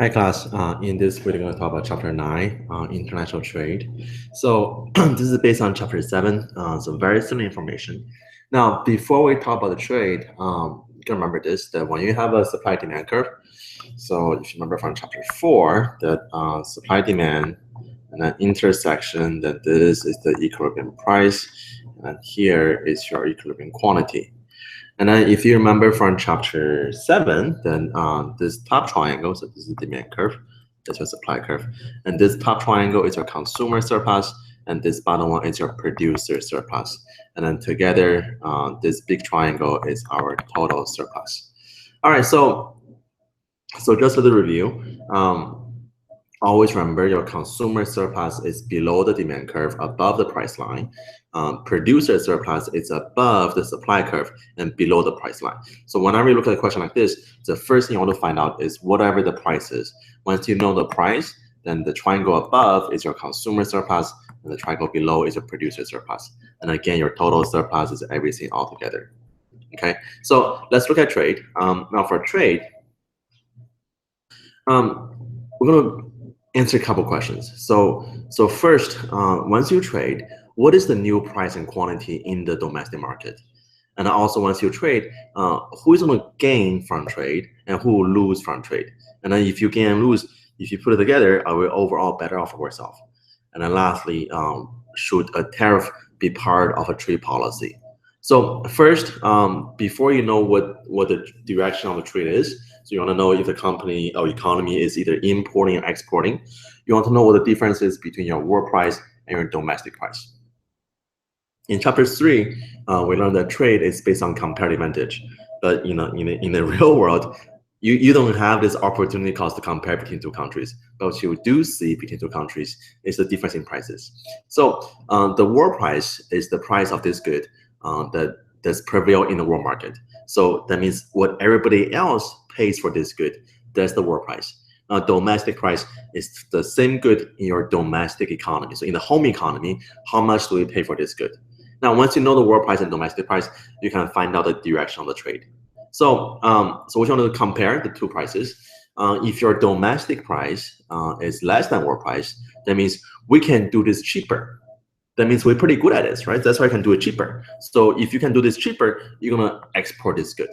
Hi class, in this we're going to talk about chapter 9, international trade. So this is based on chapter 7, so very similar information. Now, before we talk about the trade, you can remember this, that when you have a supply demand curve, so if you remember from chapter 4, that supply demand and an intersection, that this is the equilibrium price, and here is your equilibrium quantity. And then if you remember from chapter 7, then this top triangle, so this is the demand curve, that's your supply curve. And this top triangle is your consumer surplus, and this bottom one is your producer surplus. And then together, this big triangle is our total surplus. All right, so just for the review, always remember your consumer surplus is below the demand curve, above the price line. Producer surplus is above the supply curve and below the price line. So whenever you look at a question like this, the first thing you want to find out is whatever the price is. Once you know the price, then the triangle above is your consumer surplus, and the triangle below is your producer surplus. And again, your total surplus is everything all together. Okay, so let's look at trade. Now for trade, we're going to answer a couple questions. So first, once you trade, what is the new price and quantity in the domestic market? And also, once you trade, who is going to gain from trade and who will lose from trade? And then if you gain and lose, if you put it together, are we overall better off or worse off? And then lastly, should a tariff be part of a trade policy? So first, before you know what the direction of the trade is, so you want to know if the company or economy is either importing or exporting. You want to know what the difference is between your world price and your domestic price. In chapter 3, we learned that trade is based on comparative advantage, but in the real world, you don't have this opportunity cost to compare between two countries. But what you do see between two countries is the difference in prices. So the world price is the price of this good that's prevail in the world market. So that means what everybody else pays for this good, that's the world price. Domestic price is the same good in your domestic economy. So in the home economy, how much do we pay for this good? Now, once you know the world price and domestic price, you can find out the direction of the trade. So, we want to compare the two prices. If your domestic price is less than world price, that means we can do this cheaper. That means we're pretty good at this, right? That's why I can do it cheaper. So if you can do this cheaper, you're gonna export this good.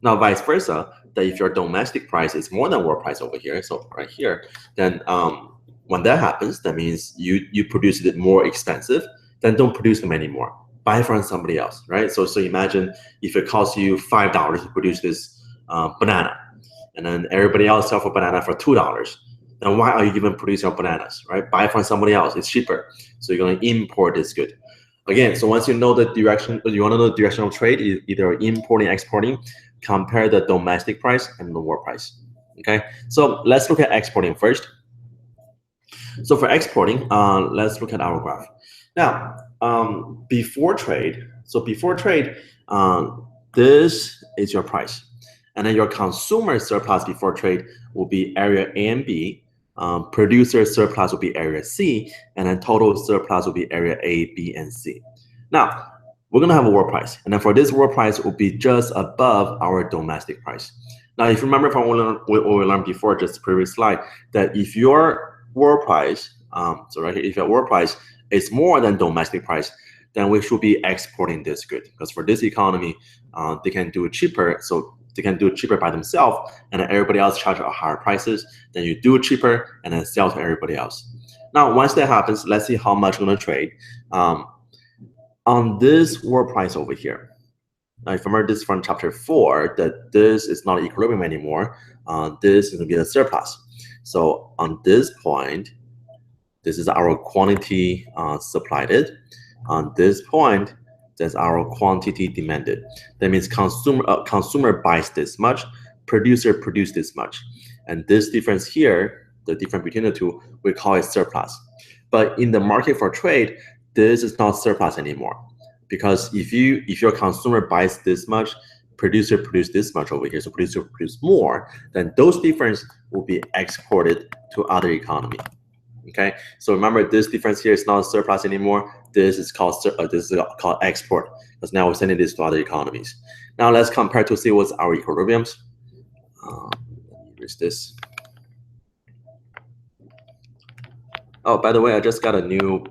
Now, vice versa, that if your domestic price is more than world price over here, so right here, then when that happens, that means you produce it more expensive, then don't produce them anymore. Buy from somebody else, right? So imagine if it costs you $5 to produce this banana, and then everybody else sell for banana for $2. Then why are you even producing your bananas, right? Buy from somebody else, it's cheaper. So you're gonna import this good. Again, so once you know the direction, you wanna know the direction of trade, either importing, exporting, compare the domestic price and the world price, okay? So let's look at exporting first. So for exporting, let's look at our graph. Now, before trade, this is your price. And then your consumer surplus before trade will be area A and B. Producer surplus will be area C, and then total surplus will be area A, B, and C. Now, we're gonna have a world price, and then for this world price will be just above our domestic price. Now, if you remember from what we learned before, just the previous slide, that if your world price, so right here, if your world price is more than domestic price, then we should be exporting this good, because for this economy, they can do it cheaper, so they can do it cheaper by themselves, and then everybody else charge higher prices. Then you do it cheaper and then sell to everybody else. Now, once that happens, let's see how much we're gonna trade. On this world price over here. Now, if you remember this from chapter 4, that this is not equilibrium anymore. This is gonna be a surplus. So on this point, this is our quantity supplied. On this point, that's our quantity demanded. That means consumer buys this much, producer produce this much. And this difference here, the difference between the two, we call it surplus. But in the market for trade, this is not surplus anymore. Because if your consumer buys this much, producer produce this much over here, so producer produce more, then those difference will be exported to other economy. Okay, so remember this difference here is not surplus anymore. This is called export, because now we're sending this to other economies. Now let's compare to see what's our equilibriums. Let me erase this. Oh, by the way, I just got a new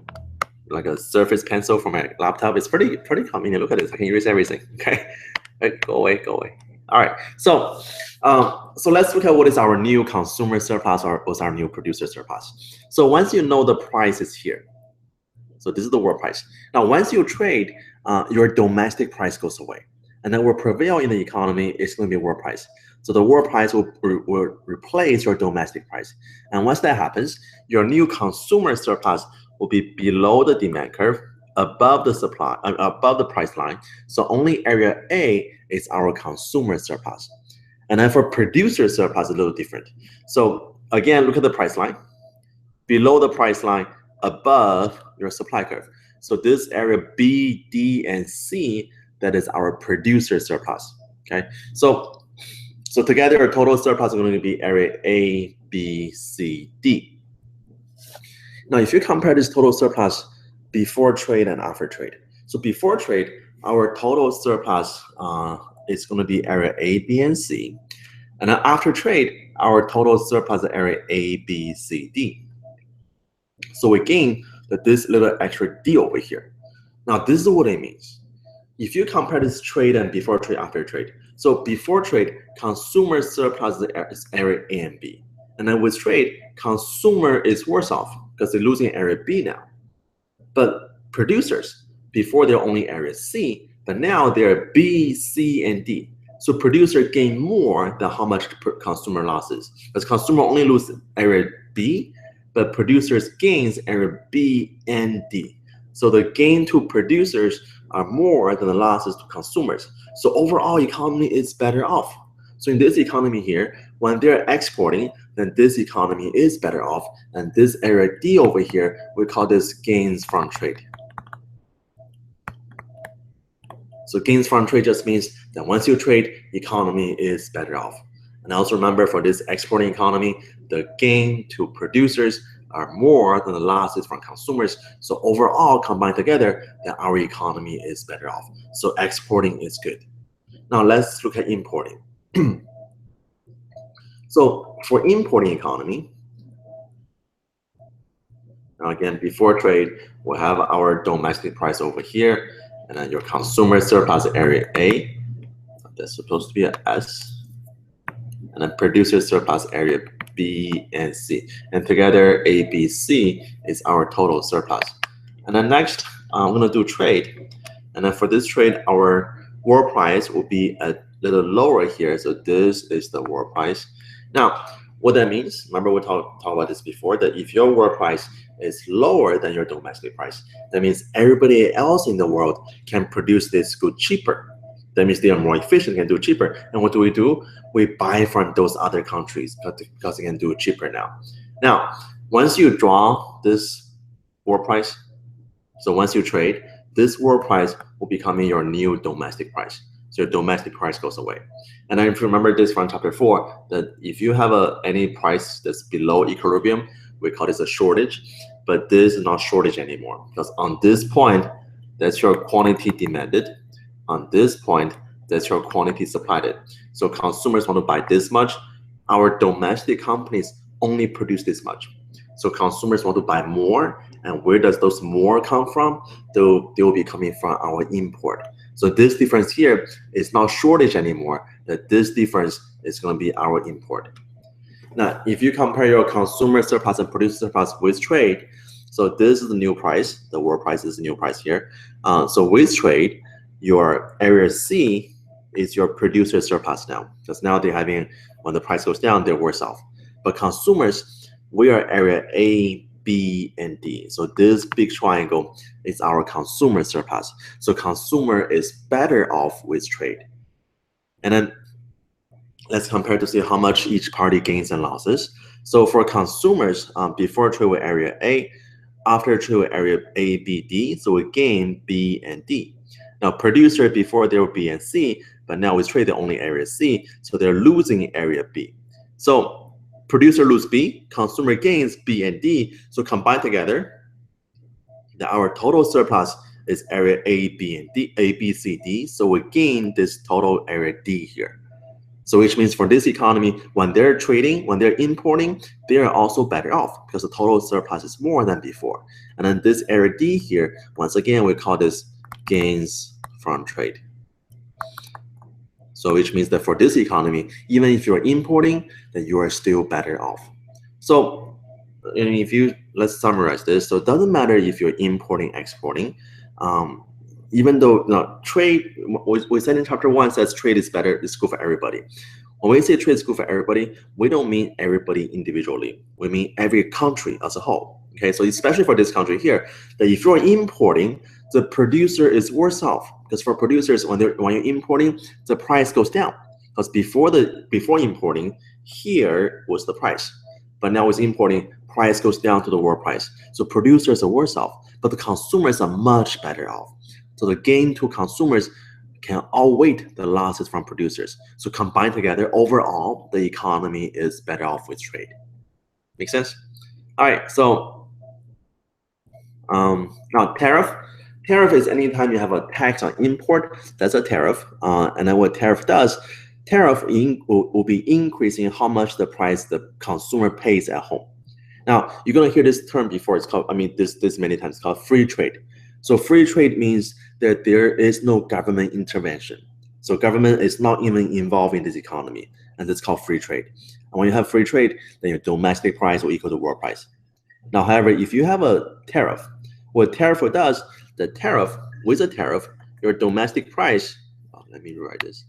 like a Surface Pencil for my laptop. It's pretty convenient. Look at this. I can erase everything. Okay, right, go away. All right. So so let's look at what is our new consumer surplus or what's our new producer surplus. So once you know the price is here, so this is the world price. Now, once you trade, your domestic price goes away, and then what prevail in the economy is going to be world price. So the world price will replace your domestic price, and once that happens, your new consumer surplus will be below the demand curve, above the supply, above the price line. So only area A is our consumer surplus, and then for producer surplus, a little different. So again, look at the price line, below the price line, above your supply curve. So this area B, D, and C, that is our producer surplus. Okay, so together our total surplus is going to be area A, B, C, D. Now, if you compare this total surplus before trade and after trade, so before trade, our total surplus is going to be area A, B, and C, and then after trade, our total surplus is area A, B, C, D. So we gain this little extra D over here. Now, this is what it means. If you compare this trade and before trade, after trade, so before trade, consumer surplus is area A and B. And then with trade, consumer is worse off because they're losing area B now. But producers, before they're only area C, but now they're B, C, and D. So producer gain more than how much consumer losses. Because consumer only loses area B, but producers gains area B and D. So the gain to producers are more than the losses to consumers. So overall economy is better off. So in this economy here, when they're exporting, then this economy is better off. And this area D over here, we call this gains from trade. So gains from trade just means that once you trade, economy is better off. And also remember, for this exporting economy, the gain to producers are more than the losses from consumers. So overall, combined together, then our economy is better off. So exporting is good. Now let's look at importing. So for importing economy, now again, before trade, we'll have our domestic price over here, and then your consumer surplus area A. That's supposed to be an S. And then producer surplus area B and C. And together, A, B, C is our total surplus. And then next, I'm going to do trade. And then for this trade, our world price will be a little lower here. So this is the world price. Now, what that means, remember we talked about this before, that if your world price is lower than your domestic price, that means everybody else in the world can produce this good cheaper. That means they are more efficient, can do cheaper. And what do? We buy from those other countries because they can do it cheaper now. Now, once you draw this world price, so once you trade, this world price will become your new domestic price. So your domestic price goes away. And then if you remember this from chapter 4, that if you have any price that's below equilibrium, we call this a shortage. But this is not shortage anymore, because on this point, that's your quantity demanded. On this point, that's your quantity supplied. So consumers want to buy this much. Our domestic companies only produce this much. So consumers want to buy more. And where does those more come from? They will be coming from our import. So this difference here is not shortage anymore. That this difference is going to be our import. Now, if you compare your consumer surplus and producer surplus with trade, so this is the new price. The world price is the new price here. So with trade, your area C is your producer surplus now, because now they're having, when the price goes down, they're worse off. But consumers, we are area A, B, and D. So this big triangle is our consumer surplus. So consumer is better off with trade. And then let's compare to see how much each party gains and losses. So for consumers, before trade with area A, after trade with area A, B, D, so we gain B and D. Now producer, before they were B and C, but now with trade, they're only area C, so they're losing area B. So producer lose B, consumer gains B and D, so combined together, our total surplus is area A, B, and D, A, B, C, D, so we gain this total area D here. So which means for this economy, when they're trading, when they're importing, they are also better off because the total surplus is more than before. And then this area D here, once again, we call this gains from trade. So which means that for this economy, even if you're importing, then you are still better off. So let's summarize this. So it doesn't matter if you're importing, exporting, even though trade, we said in chapter 1 says trade is better, it's good for everybody. When we say trade is good for everybody, we don't mean everybody individually. We mean every country as a whole. Okay, so especially for this country here, that if you're importing, the producer is worse off, because for producers, when you're importing, the price goes down. Because before importing, here was the price, but now with importing, price goes down to the world price. So producers are worse off, but the consumers are much better off. So the gain to consumers can outweigh the losses from producers. So combined together, overall, the economy is better off with trade. Make sense? All right, so now tariff. Tariff is anytime you have a tax on import, that's a tariff. And then what tariff does, will be increasing how much the price the consumer pays at home. Now, you're gonna hear this term before, it's called, this many times, it's called free trade. So free trade means that there is no government intervention. So government is not even involved in this economy, and that's called free trade. And when you have free trade, then your domestic price will equal to world price. Now, however, if you have a tariff, what tariff does, with a tariff, your domestic price, let me rewrite this.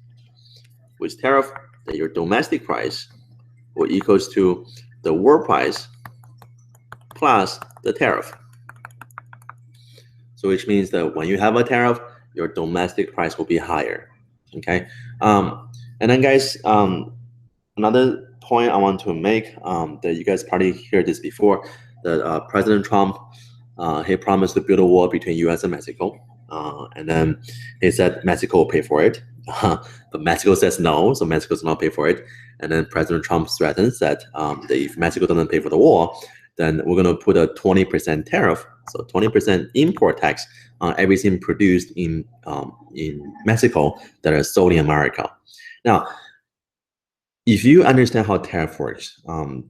With tariff, that your domestic price will equals to the world price plus the tariff. So which means that when you have a tariff, your domestic price will be higher. Okay. And then guys, another point I want to make, that you guys probably heard this before, that President Trump, he promised to build a wall between US and Mexico. And then he said Mexico will pay for it. But Mexico says no, so Mexico does not pay for it. And then President Trump threatens that, that if Mexico doesn't pay for the wall, then we're going to put a 20% tariff, so 20% import tax on everything produced in Mexico that is sold in America. Now, if you understand how tariff works,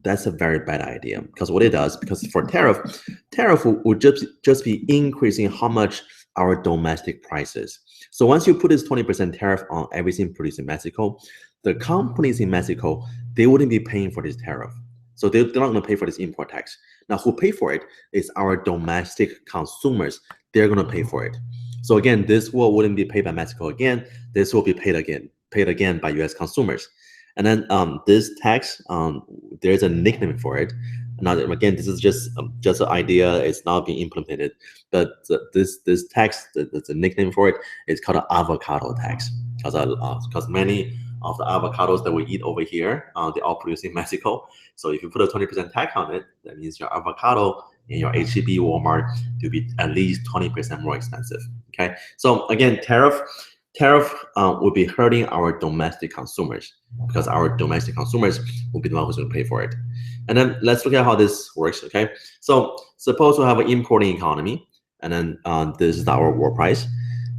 that's a very bad idea, because what it does, because for tariff will just be increasing how much our domestic prices. So once you put this 20% tariff on everything produced in Mexico, the companies in Mexico, they wouldn't be paying for this tariff. So they're not going to pay for this import tax. Now, who pay for it is our domestic consumers. They're going to pay for it. So again, this wall wouldn't be paid by Mexico again. This will be paid again by U.S. consumers. And then this tax, there's a nickname for it. Now, again, this is just an idea. It's not being implemented. But this tax, the nickname for it is called an avocado tax, because many of the avocados that we eat over here, they all produced in Mexico. So if you put a 20% tax on it, that means your avocado in your H-E-B Walmart to be at least 20% more expensive. Okay. So again, tariff will be hurting our domestic consumers, because our domestic consumers will be the ones who's going to pay for it. And then let's look at how this works. Okay. So suppose we have an importing economy, and then this is our world price.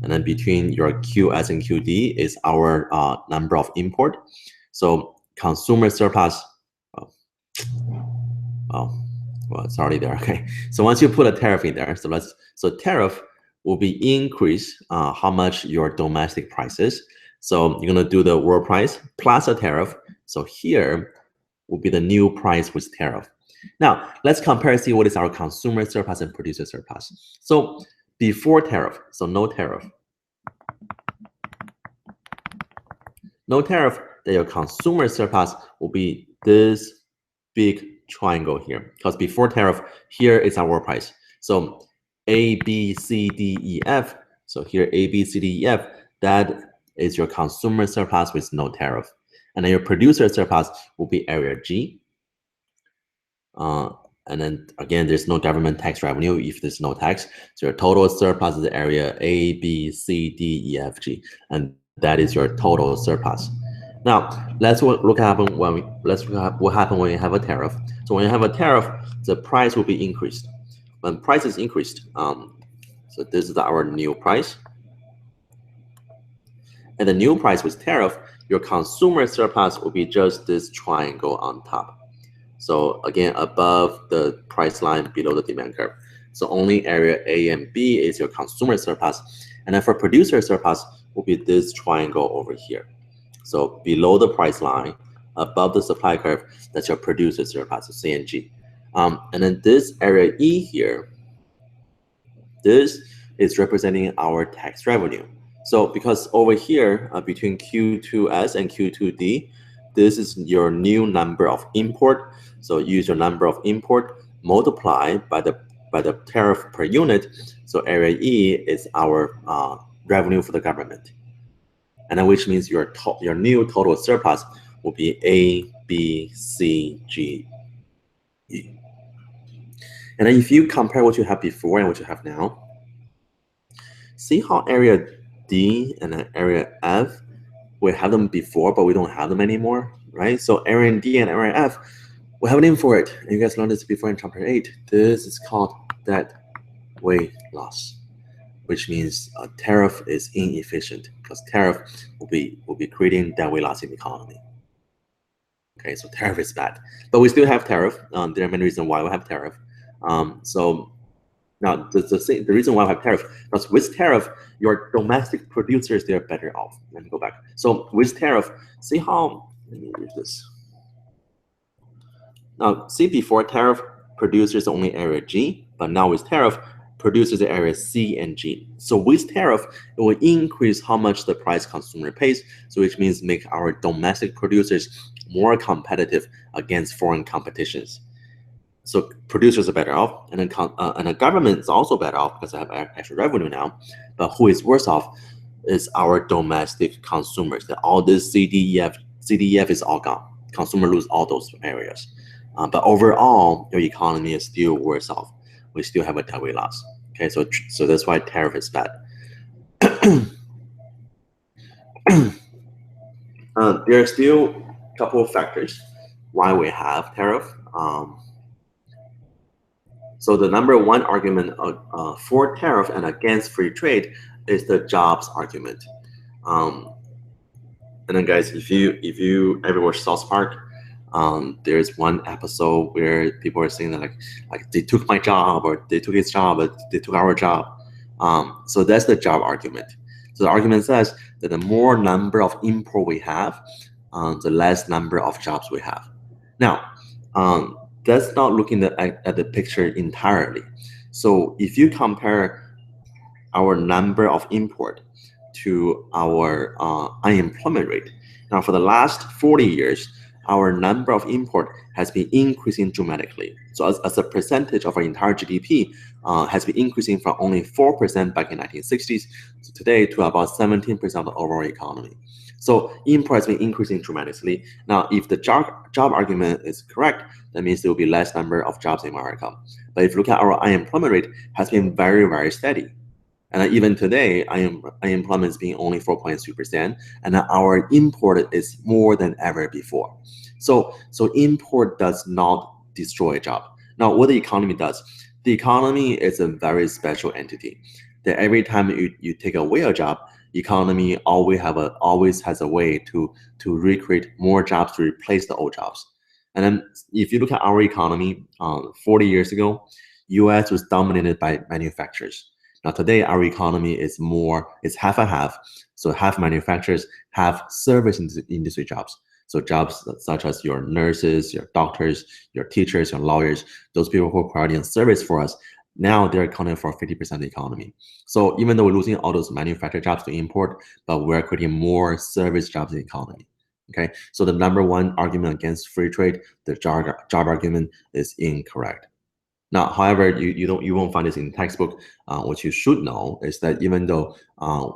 And then between your QS and QD is our number of import. So consumer surplus, well, it's already there. Okay. So once you put a tariff in there, so tariff will be increase how much your domestic price is. So you're gonna do the world price plus a tariff. So here will be the new price with tariff. Now let's compare and see what is our consumer surplus and producer surplus. So before tariff, so no tariff. No tariff, then your consumer surplus will be this big triangle here, because before tariff, here is our price. So A, B, C, D, E, F. So here A, B, C, D, E, F, that is your consumer surplus with no tariff. And then your producer surplus will be area G. And then again, there's no government tax revenue if there's no tax. So your total surplus is area A, B, C, D, E, F, G, and that is your total surplus. Now let's look what happens when we have a tariff. So when you have a tariff, the price will be increased. When price is increased, so this is our new price, and the new price with tariff Your consumer surplus will be just this triangle on top. So again, above the price line, below the demand curve. So only area A and B is your consumer surplus. And then for producer surplus will be this triangle over here. So below the price line, above the supply curve, that's your producer surplus, so C and G. And then this area E here, this is representing our tax revenue. So because over here, between Q2S and Q2D, this is your new number of import. So use your number of import, multiply by the tariff per unit. So area E is our revenue for the government. And then which means your new total surplus will be A, B, C, G, E. And then if you compare what you have before and what you have now, see how area D and then area F, we have them before, but we don't have them anymore, right? So area D and area F, we have a name for it. You guys learned this before in chapter 8. This is called dead weight loss, which means a tariff is inefficient because tariff will be creating dead weight loss in the economy. Okay, so tariff is bad, but we still have tariff. There are many reasons why we have tariff. So now the reason why we have tariff, because with tariff, your domestic producers, they're better off. Let me go back. So with tariff, see how, let me use this. Now see before tariff, producers only area G, but now with tariff, producers the area C and G. So with tariff, it will increase how much the price consumer pays, so which means make our domestic producers more competitive against foreign competitions. So producers are better off, and then the government is also better off because they have extra revenue now. But who is worse off is our domestic consumers. That all this CDEF is all gone. Consumer lose all those areas. But overall, your economy is still worse off. We still have a dead weight loss. Okay, so that's why tariff is bad. There are still a couple of factors why we have tariff. So the number one argument for tariff and against free trade is the jobs argument. And then guys, if you ever watch South Park, there's one episode where people are saying that like they took my job, or they took his job, or they took our job. So that's the job argument. So the argument says that the more number of import we have, the less number of jobs we have. Now, that's not looking at the picture entirely. So if you compare our number of import to our unemployment rate, now for the last 40 years, our number of import has been increasing dramatically. So as a percentage of our entire GDP has been increasing from only 4% back in 1960s to today to about 17% of the overall economy. So import has been increasing dramatically. Now, if the job argument is correct, that means there will be less number of jobs in America. But if you look at our unemployment rate, has been very, very steady. And even today, unemployment is being only 4.2%, and our import is more than ever before. So import does not destroy a job. Now, what the economy does, the economy is a very special entity. That every time you take away a job, economy always has a way to recreate more jobs to replace the old jobs. And then if you look at our economy, 40 years ago, US was dominated by manufacturers. Now today, our economy is half a half. So half manufacturers, half service industry jobs. So jobs such as your nurses, your doctors, your teachers, your lawyers, those people who are providing service for us, now they're accounting for 50% of the economy. So even though we're losing all those manufactured jobs to import, but we're creating more service jobs in the economy. Okay, so the number one argument against free trade, the job argument, is incorrect. Now, however, you won't find this in the textbook. What you should know is that even though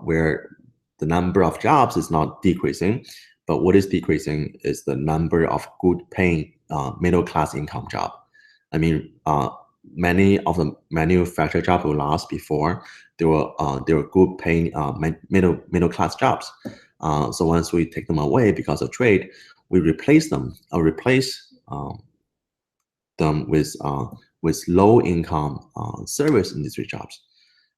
where the number of jobs is not decreasing, but what is decreasing is the number of good paying middle class income job. I mean, many of the manufactured jobs we lost before, they were good paying middle class jobs. So once we take them away because of trade, we replace them with low income service industry jobs.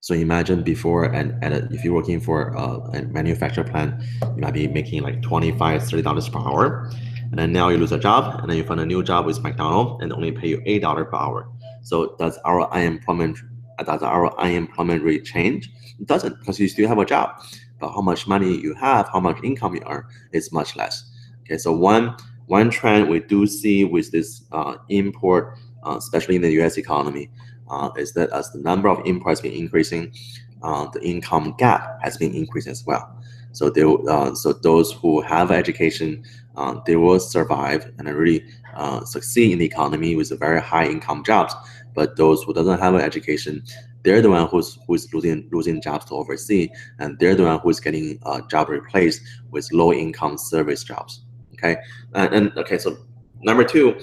So imagine before, if you're working for a manufacturer plant, you might be making like $25, $30 per hour. And then now you lose a job, and then you find a new job with McDonald's and only pay you $8 per hour. So does our unemployment rate change? It doesn't, because you still have a job. But how much money you have, how much income you earn is much less. Okay, so one trend we do see with this import, especially in the U.S. economy, is that as the number of imports been increasing, the income gap has been increasing as well. So those who have education, they will survive and really succeed in the economy with very high income jobs. But those who doesn't have an education, they're the one who's losing jobs to overseas, and they're the one who's getting job replaced with low income service jobs. Okay, okay, so number two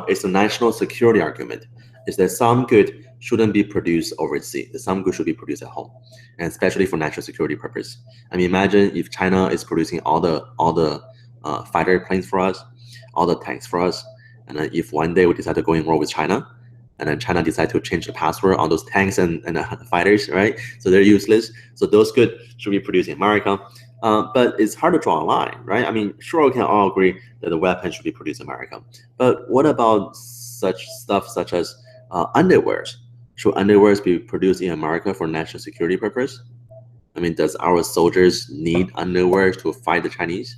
is the national security argument. Is that some good shouldn't be produced overseas. Some good should be produced at home, and especially for national security purpose. I mean, imagine if China is producing all the fighter planes for us, all the tanks for us, and then if one day we decide to go in war with China, and then China decide to change the password on those tanks and fighters, right? So they're useless. So those good should be produced in America. But it's hard to draw a line, right? I mean, sure, we can all agree that the weapons should be produced in America. But what about such stuff such as underwears? Should underwears be produced in America for national security purpose? I mean, does our soldiers need underwear to fight the Chinese?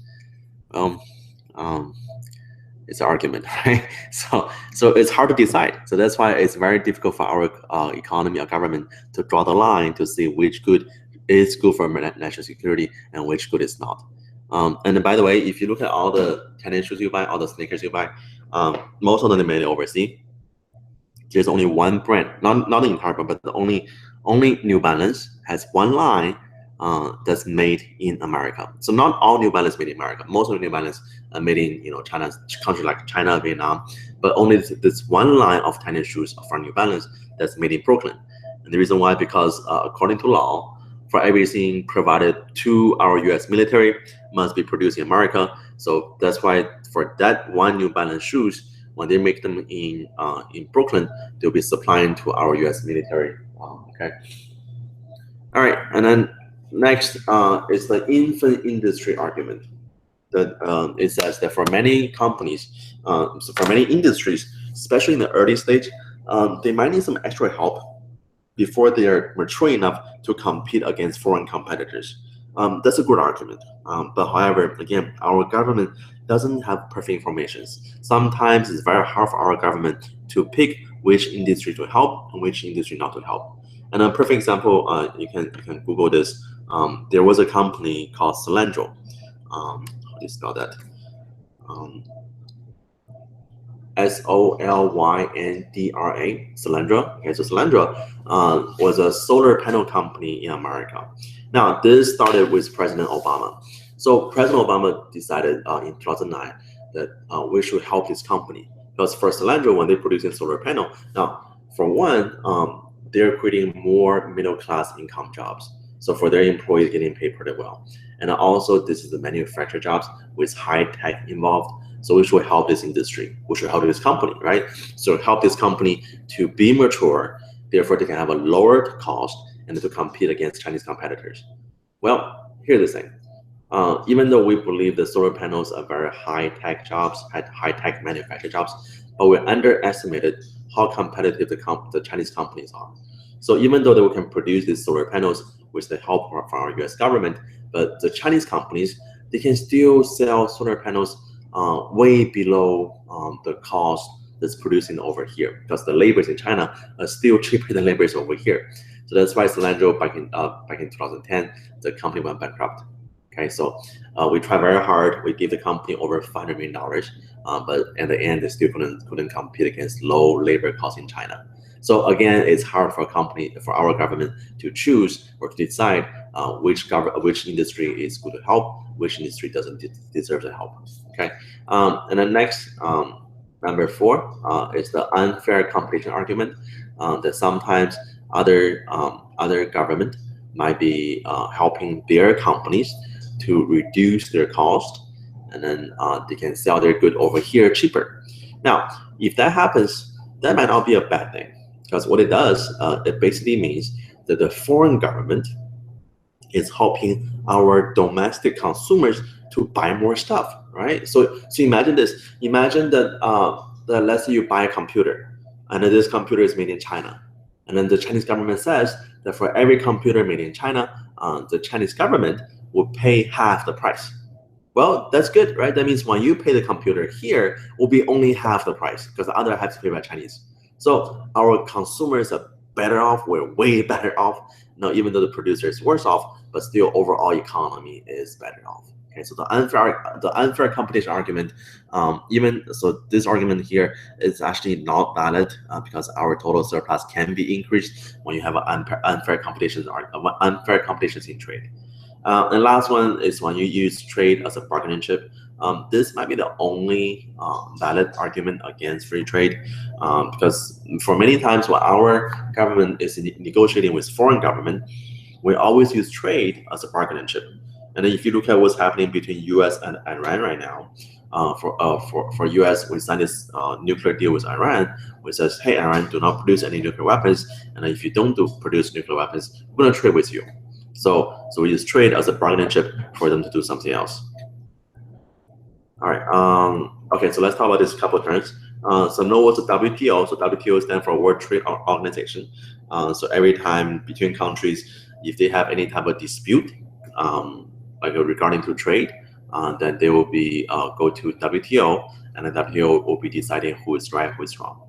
It's an argument, right? So it's hard to decide. So that's why it's very difficult for our economy or government to draw the line to see which good is good for national security and which good is not. And by the way, if you look at all the tennis shoes you buy, all the sneakers you buy, most of them are made overseas. There's only one brand, not the entire brand, but the only New Balance has one line that's made in America. So not all New Balance made in America. Most of the New Balance are made in China's country like China, Vietnam, but only this one line of tennis shoes from New Balance that's made in Brooklyn. And the reason why, because according to law, for everything provided to our U.S. military must be produced in America. So that's why for that one New Balance shoes, when they make them in Brooklyn, they'll be supplying to our U.S. military. Okay. All right, and then next is the infant industry argument. That it says that for many companies, so for many industries, especially in the early stage, they might need some extra help before they are mature enough to compete against foreign competitors. That's a good argument. But however, again, our government doesn't have perfect information. Sometimes it's very hard for our government to pick which industry to help and which industry not to help. And a perfect example, you can Google this. There was a company called Solyndra. How do you spell that? Solyndra, Solyndra. Okay, so Solyndra was a solar panel company in America. Now, this started with President Obama. So President Obama decided in 2009 that we should help this company. Because for Solyndra, when they're producing solar panel, now, for one, they're creating more middle-class income jobs. So for their employees getting paid pretty well. And also, this is the manufacturer jobs with high tech involved. So we should help this industry. We should help this company, right? So help this company to be mature, therefore they can have a lowered cost and to compete against Chinese competitors. Well, here's the thing. Even though we believe the solar panels are very high-tech jobs, high-tech manufacturing jobs, but we underestimated how competitive the Chinese companies are. So even though they can produce these solar panels with the help from our US government, but the Chinese companies, they can still sell solar panels way below the cost that's producing over here, because the labors in China are still cheaper than labors over here. So that's why Solyndra back in 2010, the company went bankrupt. Okay, so we tried very hard. We gave the company over $500 million, but in the end, they still couldn't compete against low labor costs in China. So again, it's hard for our government to choose or to decide which industry is good to help, which industry doesn't deserve the help. Okay, and then next, number 4 is the unfair competition argument. That sometimes other government might be helping their companies to reduce their cost, and then they can sell their good over here cheaper. Now, if that happens, that might not be a bad thing, because what it does, it basically means the foreign government is helping our domestic consumers to buy more stuff, right? So imagine this. Imagine that let's say you buy a computer, and then this computer is made in China, and then the Chinese government says that for every computer made in China, the Chinese government will pay half the price. Well, that's good, right? That means when you pay the computer here, will be only half the price because the other half is paid by Chinese. So our consumers are better off. We're way better off. Now, even though the producer is worse off, but still overall economy is better off. Okay, so the unfair competition argument, this argument here is actually not valid because our total surplus can be increased when you have an unfair competition in trade. And last one is when you use trade as a bargaining chip. This might be the only valid argument against free trade because for many times when our government is negotiating with foreign government, we always use trade as a bargaining chip. And then if you look at what's happening between US and Iran right now, for US, we signed this nuclear deal with Iran, which says, hey, Iran, do not produce any nuclear weapons. And if you don't produce nuclear weapons, we're going to trade with you. So we use trade as a bargaining chip for them to do something else. All right. Okay, so let's talk about this couple of terms. So know what's a WTO. So WTO stands for World Trade Organization. So every time between countries, if they have any type of dispute, like regarding to trade, then they will be go to WTO, and the WTO will be deciding who is right, who is wrong.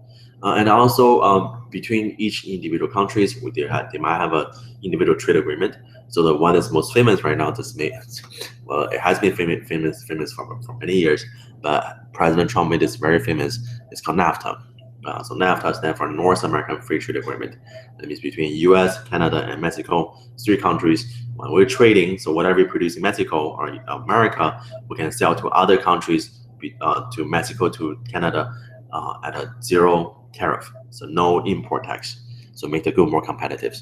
And also between each individual countries, they might have an individual trade agreement. So the one that's most famous right now, well, it has been famous for many years, but President Trump made this very famous. It's called NAFTA. So NAFTA stands for North American Free Trade Agreement. That means between US, Canada, and Mexico, 3 countries. When we're trading, so whatever we produce in Mexico or America, we can sell to other countries, to Mexico, to Canada, at a 0 tariff. So no import tax. So make the good more competitive.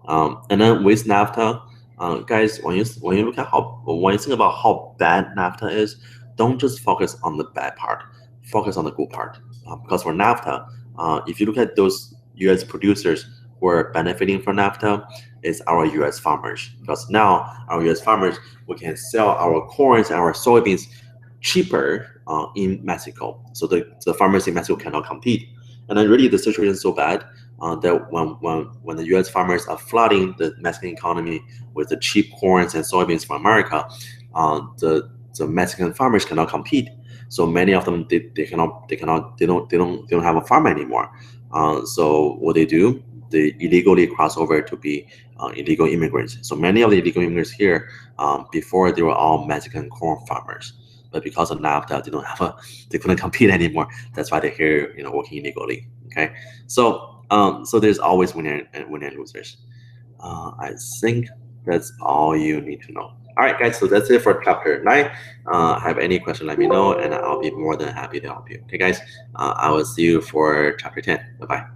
And then with NAFTA, guys, when you look at when you think about how bad NAFTA is, don't just focus on the bad part. Focus on the good part. Because for NAFTA, if you look at those U.S. producers who are benefiting from NAFTA, it's our U.S. farmers. Because now our U.S. farmers, we can sell our corns and our soybeans cheaper in Mexico. So the farmers in Mexico cannot compete. And then really the situation is so bad that when the U.S. farmers are flooding the Mexican economy with the cheap corns and soybeans from America, the Mexican farmers cannot compete. So many of them they don't have a farm anymore. So what they do, they illegally cross over to be illegal immigrants. So many of the illegal immigrants here, before they were all Mexican corn farmers, but because of NAFTA, they couldn't compete anymore. That's why they're here, working illegally. Okay, so there's always winners and losers. I think that's all you need to know. All right, guys, so that's it for chapter 9. Have any question, let me know, and I'll be more than happy to help you. Okay, guys, I will see you for chapter 10. Bye-bye.